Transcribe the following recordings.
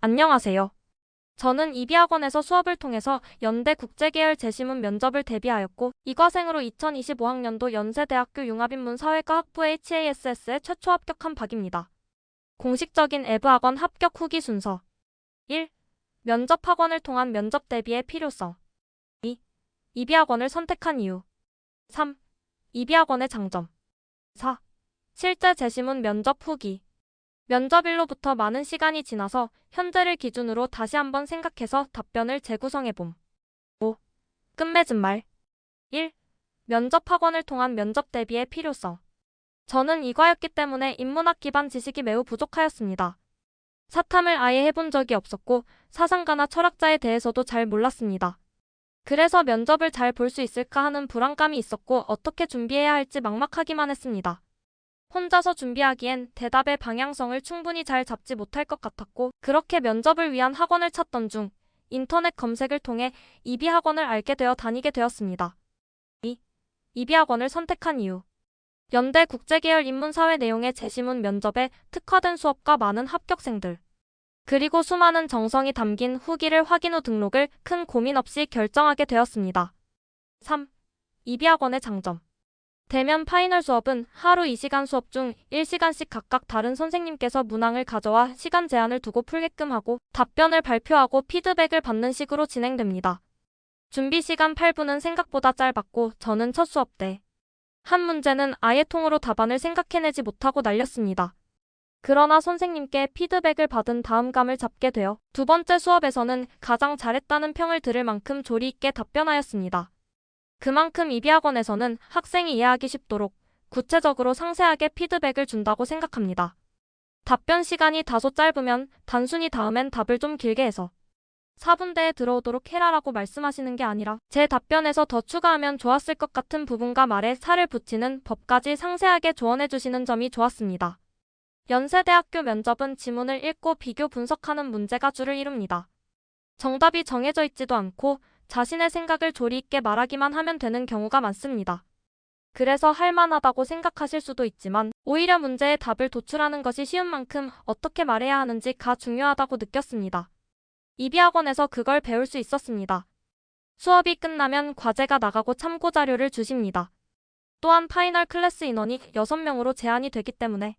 안녕하세요. 저는 이비학원에서 수업을 통해서 연대 국제계열 재시문 면접을 대비하였고, 이과생으로 2025학년도 연세대학교 융합인문 사회과 학부 HASS에 최초 합격한 박입니다. 공식적인 에브학원 합격 후기 순서 1. 면접학원을 통한 면접 대비의 필요성 2. 이비학원을 선택한 이유 3. 이비학원의 장점 4. 실제 재시문 면접 후기 면접일로부터 많은 시간이 지나서 현재를 기준으로 다시 한번 생각해서 답변을 재구성해봄. 5. 끝맺은 말 1. 면접학원을 통한 면접 대비의 필요성 저는 이과였기 때문에 인문학 기반 지식이 매우 부족하였습니다. 사탐을 아예 해본 적이 없었고 사상가나 철학자에 대해서도 잘 몰랐습니다. 그래서 면접을 잘 볼 수 있을까 하는 불안감이 있었고 어떻게 준비해야 할지 막막하기만 했습니다. 혼자서 준비하기엔 대답의 방향성을 충분히 잘 잡지 못할 것 같았고 그렇게 면접을 위한 학원을 찾던 중 인터넷 검색을 통해 이비학원을 알게 되어 다니게 되었습니다. 2. 이비학원을 선택한 이유 연대 국제계열 인문사회 내용의 재시문 면접에 특화된 수업과 많은 합격생들 그리고 수많은 정성이 담긴 후기를 확인 후 등록을 큰 고민 없이 결정하게 되었습니다. 3. 이비학원의 장점 대면 파이널 수업은 하루 2시간 수업 중 1시간씩 각각 다른 선생님께서 문항을 가져와 시간 제한을 두고 풀게끔 하고 답변을 발표하고 피드백을 받는 식으로 진행됩니다. 준비 시간 8분은 생각보다 짧았고 저는 첫 수업 때 한 문제는 아예 통으로 답안을 생각해내지 못하고 날렸습니다. 그러나 선생님께 피드백을 받은 다음 감을 잡게 되어 두 번째 수업에서는 가장 잘했다는 평을 들을 만큼 조리 있게 답변하였습니다. 그만큼 이비학원에서는 학생이 이해하기 쉽도록 구체적으로 상세하게 피드백을 준다고 생각합니다. 답변 시간이 다소 짧으면 단순히 다음엔 답을 좀 길게 해서 4분대에 들어오도록 해라라고 말씀하시는 게 아니라 제 답변에서 더 추가하면 좋았을 것 같은 부분과 말에 살을 붙이는 법까지 상세하게 조언해 주시는 점이 좋았습니다. 연세대학교 면접은 지문을 읽고 비교 분석하는 문제가 주를 이룹니다. 정답이 정해져 있지도 않고 자신의 생각을 조리 있게 말하기만 하면 되는 경우가 많습니다. 그래서 할만하다고 생각하실 수도 있지만 오히려 문제의 답을 도출하는 것이 쉬운 만큼 어떻게 말해야 하는지가 중요하다고 느꼈습니다. 이비학원에서 그걸 배울 수 있었습니다. 수업이 끝나면 과제가 나가고 참고 자료를 주십니다. 또한 파이널 클래스 인원이 6명으로 제한이 되기 때문에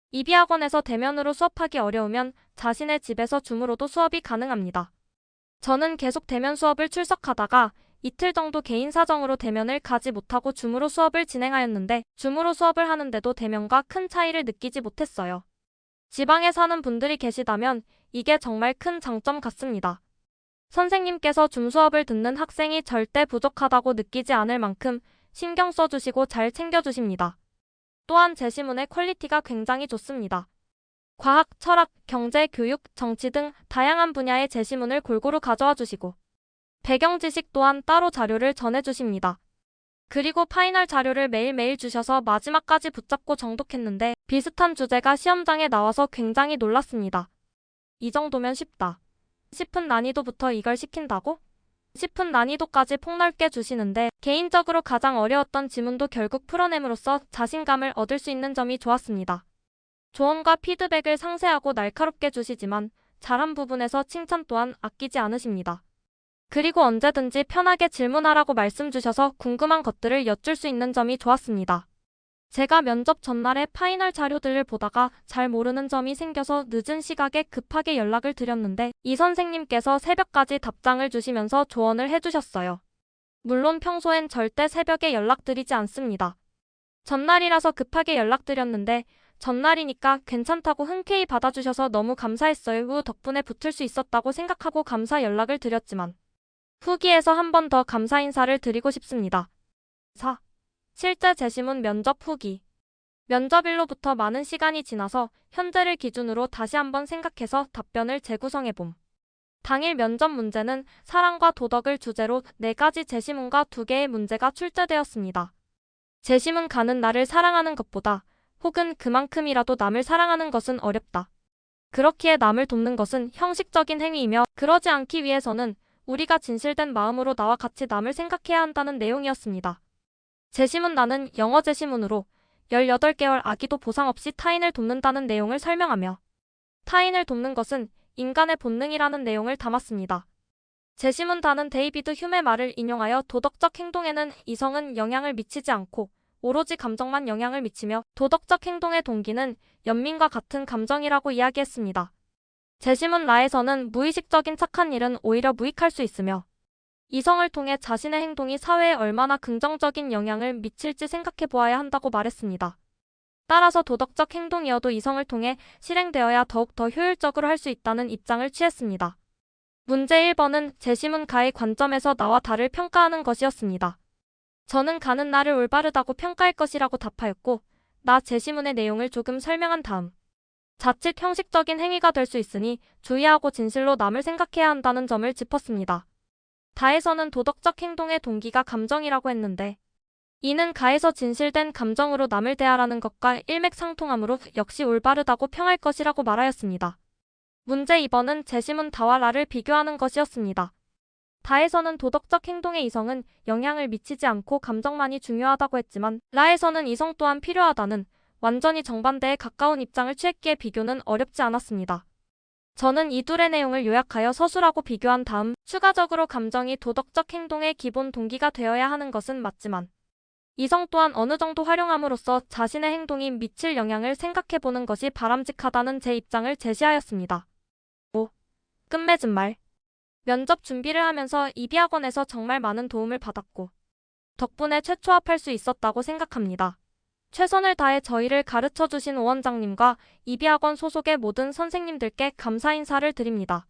이비학원에서 대면으로 수업하기 어려우면 자신의 집에서 줌으로도 수업이 가능합니다. 저는 계속 대면 수업을 출석하다가 이틀 정도 개인 사정으로 대면을 가지 못하고 줌으로 수업을 진행하였는데 줌으로 수업을 하는데도 대면과 큰 차이를 느끼지 못했어요. 지방에 사는 분들이 계시다면 이게 정말 큰 장점 같습니다. 선생님께서 줌 수업을 듣는 학생이 절대 부족하다고 느끼지 않을 만큼 신경 써주시고 잘 챙겨주십니다. 또한 재시문의 퀄리티가 굉장히 좋습니다. 과학, 철학, 경제, 교육, 정치 등 다양한 분야의 재시문을 골고루 가져와 주시고 배경 지식 또한 따로 자료를 전해주십니다. 그리고 파이널 자료를 매일매일 주셔서 마지막까지 붙잡고 정독했는데 비슷한 주제가 시험장에 나와서 굉장히 놀랐습니다. 이 정도면 쉽다 싶은 난이도부터 이걸 시킨다고? 싶은 난이도까지 폭넓게 주시는데 개인적으로 가장 어려웠던 지문도 결국 풀어냄으로써 자신감을 얻을 수 있는 점이 좋았습니다. 조언과 피드백을 상세하고 날카롭게 주시지만 잘한 부분에서 칭찬 또한 아끼지 않으십니다. 그리고 언제든지 편하게 질문하라고 말씀 주셔서 궁금한 것들을 여쭐 수 있는 점이 좋았습니다. 제가 면접 전날에 파이널 자료들을 보다가 잘 모르는 점이 생겨서 늦은 시각에 급하게 연락을 드렸는데 이 선생님께서 새벽까지 답장을 주시면서 조언을 해주셨어요. 물론 평소엔 절대 새벽에 연락드리지 않습니다. 전날이라서 급하게 연락드렸는데 전날이니까 괜찮다고 흔쾌히 받아주셔서 너무 감사했어요. 후 덕분에 붙을 수 있었다고 생각하고 감사 연락을 드렸지만 후기에서 한 번 더 감사 인사를 드리고 싶습니다. 4. 실제 재시문 면접 후기 면접일로부터 많은 시간이 지나서 현재를 기준으로 다시 한번 생각해서 답변을 재구성해봄. 당일 면접 문제는 사랑과 도덕을 주제로 4가지 재시문과 2개의 문제가 출제되었습니다. 재시문 가는 나를 사랑하는 것보다 혹은 그만큼이라도 남을 사랑하는 것은 어렵다. 그렇기에 남을 돕는 것은 형식적인 행위이며 그러지 않기 위해서는 우리가 진실된 마음으로 나와 같이 남을 생각해야 한다는 내용이었습니다. 재시문 나는 영어 재시문으로 18개월 아기도 보상 없이 타인을 돕는다는 내용을 설명하며 타인을 돕는 것은 인간의 본능이라는 내용을 담았습니다. 제시문단은 데이비드 휴메 말을 인용하여 도덕적 행동에는 이성은 영향을 미치지 않고 오로지 감정만 영향을 미치며 도덕적 행동의 동기는 연민과 같은 감정이라고 이야기했습니다. 제시문 라에서는 무의식적인 착한 일은 오히려 무익할 수 있으며 이성을 통해 자신의 행동이 사회에 얼마나 긍정적인 영향을 미칠지 생각해 보아야 한다고 말했습니다. 따라서 도덕적 행동이어도 이성을 통해 실행되어야 더욱 더 효율적으로 할 수 있다는 입장을 취했습니다. 문제 1번은 제시문가의 관점에서 나와 다를 평가하는 것이었습니다. 저는 가는 나를 올바르다고 평가할 것이라고 답하였고, 나 제시문의 내용을 조금 설명한 다음 자칫 형식적인 행위가 될 수 있으니 주의하고 진실로 남을 생각해야 한다는 점을 짚었습니다. 다에서는 도덕적 행동의 동기가 감정이라고 했는데 이는 가에서 진실된 감정으로 남을 대하라는 것과 일맥상통하므로 역시 올바르다고 평할 것이라고 말하였습니다. 문제 2번은 제시문 다와 라를 비교하는 것이었습니다. 다에서는 도덕적 행동의 이성은 영향을 미치지 않고 감정만이 중요하다고 했지만 라에서는 이성 또한 필요하다는 완전히 정반대에 가까운 입장을 취했기에 비교는 어렵지 않았습니다. 저는 이 둘의 내용을 요약하여 서술하고 비교한 다음 추가적으로 감정이 도덕적 행동의 기본 동기가 되어야 하는 것은 맞지만 이성 또한 어느 정도 활용함으로써 자신의 행동이 미칠 영향을 생각해보는 것이 바람직하다는 제 입장을 제시하였습니다. 5. 끝맺은 말. 면접 준비를 하면서 이비학원에서 정말 많은 도움을 받았고 덕분에 최초합할 수 있었다고 생각합니다. 최선을 다해 저희를 가르쳐주신 오원장님과 이비학원 소속의 모든 선생님들께 감사 인사를 드립니다.